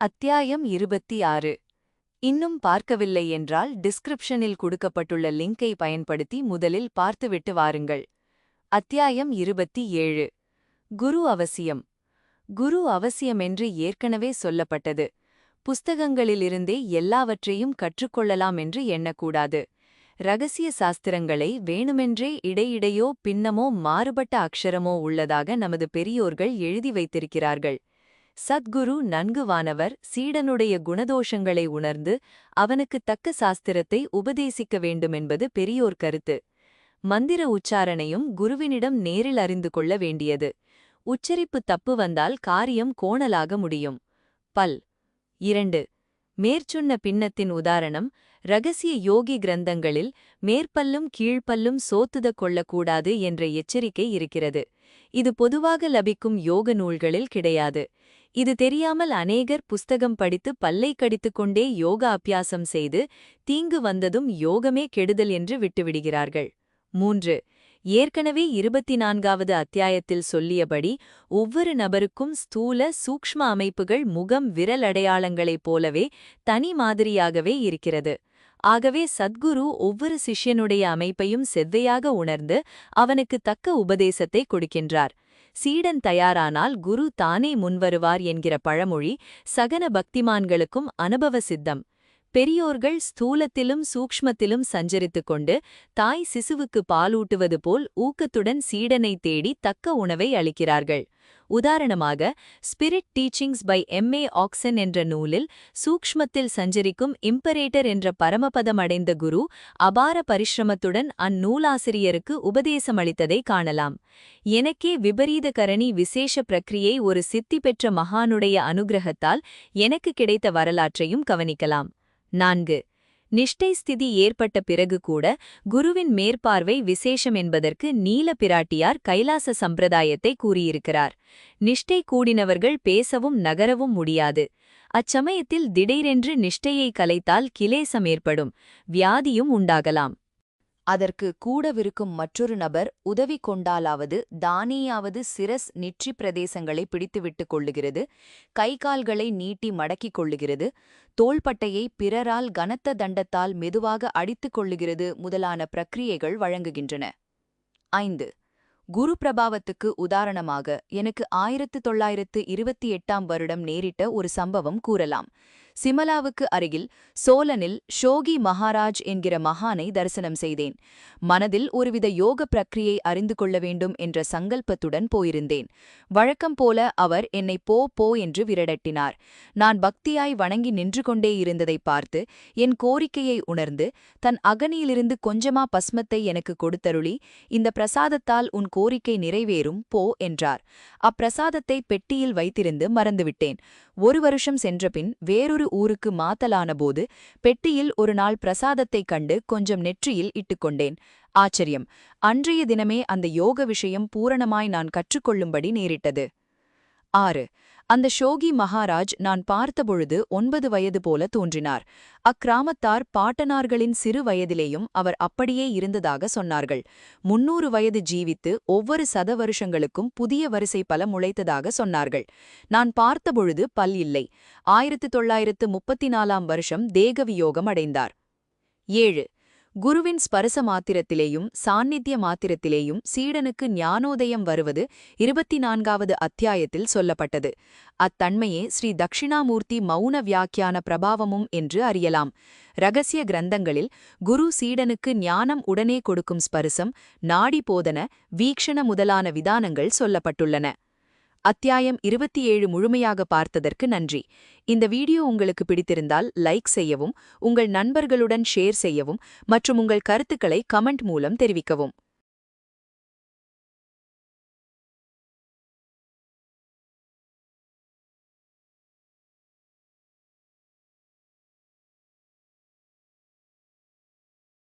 அத்தியாயம் 26. இன்னும் பார்க்கவில்லை என்றால் டிஸ்கிரிப்ஷனில் கொடுக்கப்பட்டுள்ள லிங்கை பயன்படுத்தி முதலில் பார்த்துவிட்டு வாருங்கள். அத்தியாயம் 27. குரு அவசியம். குரு அவசியமென்று ஏற்கனவே சொல்லப்பட்டது. புஸ்தகங்களிலிருந்தே எல்லாவற்றையும் கற்றுக்கொள்ளலாம் என்று எண்ணக்கூடாது. ரகசிய சாஸ்திரங்களை வேணுமென்றே இடையிடையோ பின்னமோ மாறுபட்ட அக்ஷரமோ உள்ளதாக நமது பெரியோர்கள் எழுதி வைத்திருக்கிறார்கள். சத்குரு நன்கு வானவர் சீடனுடைய குணதோஷங்களை உணர்ந்து அவனுக்குத் தக்க சாஸ்திரத்தை உபதேசிக்க வேண்டுமென்பது பெரியோர் கருத்து. மந்திர உச்சாரணையும் குருவினிடம் நேரில் அறிந்து கொள்ள வேண்டியது. உச்சரிப்பு தப்பு வந்தால் காரியம் கோணலாக முடியும். பல் 2. மேற்சொன்ன பின்னத்தின் உதாரணம் ரகசிய யோகி கிரந்தங்களில் மேற்பல்லும் கீழ்ப்பல்லும் சோத்துத கொள்ளக்கூடாது என்ற எச்சரிக்கை இருக்கிறது. இது பொதுவாக லபிக்கும் யோக நூல்களில் கிடையாது. இது தெரியாமல் அநேகர் புஸ்தகம் படித்து பல்லை கடித்துக்கொண்டே யோக அபியாசம் செய்து தீங்கு வந்ததும் யோகமே கெடுதல் என்று விட்டுவிடுகிறார்கள். 3. ஏற்கனவே 24வது அத்தியாயத்தில் சொல்லியபடி ஒவ்வொரு நபருக்கும் ஸ்தூல சூக்ஷ்ம அமைப்புகள் முகம் விரல் அடையாளங்களைப் போலவே தனி மாதிரியாகவே இருக்கிறது. ஆகவே சத்குரு ஒவ்வொரு சிஷ்யனுடைய அமைப்பையும் செவ்வையாக உணர்ந்து அவனுக்கு தக்க உபதேசத்தை கொடுக்கின்றார். சீடன் தயாரானால் குரு தானே முன்வருவார் என்கிற பழமொழி சகன பக்திமான்களுக்கும் அனுபவ சித்தம். பெரியோர்கள் ஸ்தூலத்திலும் சூக்ஷ்மத்திலும் சஞ்சரித்துக் கொண்டு தாய் சிசுவுக்கு பாலூட்டுவது போல் ஊக்கத்துடன் சீடனை தேடி தக்க உணவை அளிக்கிறார்கள். உதாரணமாக spirit teachings by M.A. Action என்ற நூலில் சூக்ஷ்மத்தில் சஞ்சரிக்கும் இம்பரேட்டர் என்ற பரமபதம் அடைந்த குரு அபார பரிசிரமத்துடன் அந்நூலாசிரியருக்கு உபதேசமளித்ததை காணலாம். எனக்கே விபரீத கரணி விசேஷ பிரக்ரியை ஒரு சித்தி பெற்ற மகானுடைய அனுகிரகத்தால் எனக்கு கிடைத்த வரலாற்றையும் கவனிக்கலாம். 4. நிஷ்டை ஸ்திதி ஏற்பட்ட பிறகு கூட குருவின் மேற்பார்வை விசேஷம் என்பதற்கு நீல பிராட்டியார் கைலாச சம்பிரதாயத்தை கூறியிருக்கிறார். நிஷ்டை கூடினவர்கள் பேசவும் நகரவும் முடியாது. அச்சமயத்தில் திடீரென்று நிஷ்டையை கலைத்தால் கிலேசம் ஏற்படும், வியாதியும் உண்டாகலாம். அதற்கு கூடவிருக்கும் மற்றொரு நபர் உதவி கொண்டாலாவது தானியாவது சிரஸ் நிற்றி பிரதேசங்களை பிடித்துவிட்டுக் கொள்ளுகிறது, கைகால்களை நீட்டி மடக்கிக் கொள்ளுகிறது, தோள்பட்டையை பிறரால் கனத்த தண்டத்தால் மெதுவாக அடித்துக் கொள்ளுகிறது முதலான பிரக்கிரியைகள் வழங்குகின்றன. 5. குரு பிரபாவத்துக்கு உதாரணமாக எனக்கு 1928ஆம் வருடம் நேரிட்ட ஒரு சம்பவம் கூறலாம். சிமலாவுக்கு அருகில் சோலனில் ஷோகி மகாராஜ் என்கிற மகானை தரிசனம் செய்தேன். மனதில் ஒருவித யோக பிரக்ரியை அறிந்து கொள்ள வேண்டும் என்ற சங்கல்பத்துடன் போயிருந்தேன். வழக்கம் போல அவர் என்னை போ போ என்று விரடட்டினார். நான் பக்தியாய் வணங்கி நின்று கொண்டே இருந்ததை பார்த்து என் கோரிக்கையை உணர்ந்து தன் அகனியிலிருந்து கொஞ்சமா பஸ்மத்தை எனக்கு கொடுத்தருளி, இந்த பிரசாதத்தால் உன் கோரிக்கை நிறைவேறும் போ என்றார். அப்பிரசாதத்தை பெட்டியில் வைத்திருந்து மறந்துவிட்டேன். 1 வருஷம் சென்றபின் வேறொரு ஊருக்கு மாத்தலானபோது பெட்டியில் ஒரு நாள் பிரசாதத்தைக் கண்டு கொஞ்சம் நெற்றியில் இட்டுக்கொண்டேன். ஆச்சரியம்! அன்றைய தினமே அந்த யோக விஷயம் பூரணமாய் நான் கற்றுக்கொள்ளும்படி நேரிட்டது. 6. அந்த ஷோகி மகாராஜ் நான் பார்த்தபொழுது 9 வயது போல தோன்றினார். அக்கிராமத்தார் பாட்டனார்களின் சிறு வயதிலேயும் அவர் அப்படியே இருந்ததாக சொன்னார்கள். 300 வயது ஜீவித்து ஒவ்வொரு சதவருஷங்களுக்கும் புதிய வரிசை பல முளைத்ததாக சொன்னார்கள். நான் பார்த்தபொழுது பல் இல்லை. 1934ஆம் வருஷம் தேகவியோகம் அடைந்தார். 7. குருவின் ஸ்பரச மாத்திரத்திலேயும் சாநித்திய மாத்திரத்திலேயும் சீடனுக்கு ஞானோதயம் வருவது 24வது அத்தியாயத்தில் சொல்லப்பட்டது. அத்தன்மையே ஸ்ரீ தக்ஷிணாமூர்த்தி மௌன வியாக்கியான பிரபாவமும் என்று அறியலாம். ரகசிய கிரந்தங்களில் குரு சீடனுக்கு ஞானம் உடனே கொடுக்கும் ஸ்பரிசம், நாடி போதன, வீக்ஷண முதலான விதானங்கள் சொல்லப்பட்டுள்ளன. அத்தியாயம் 27 முழுமையாக பார்த்ததற்கு நன்றி. இந்த வீடியோ உங்களுக்கு பிடித்திருந்தால் லைக் செய்யவும், உங்கள் நண்பர்களுடன் ஷேர் செய்யவும் மற்றும் உங்கள் கருத்துக்களை கமெண்ட் மூலம் தெரிவிக்கவும்.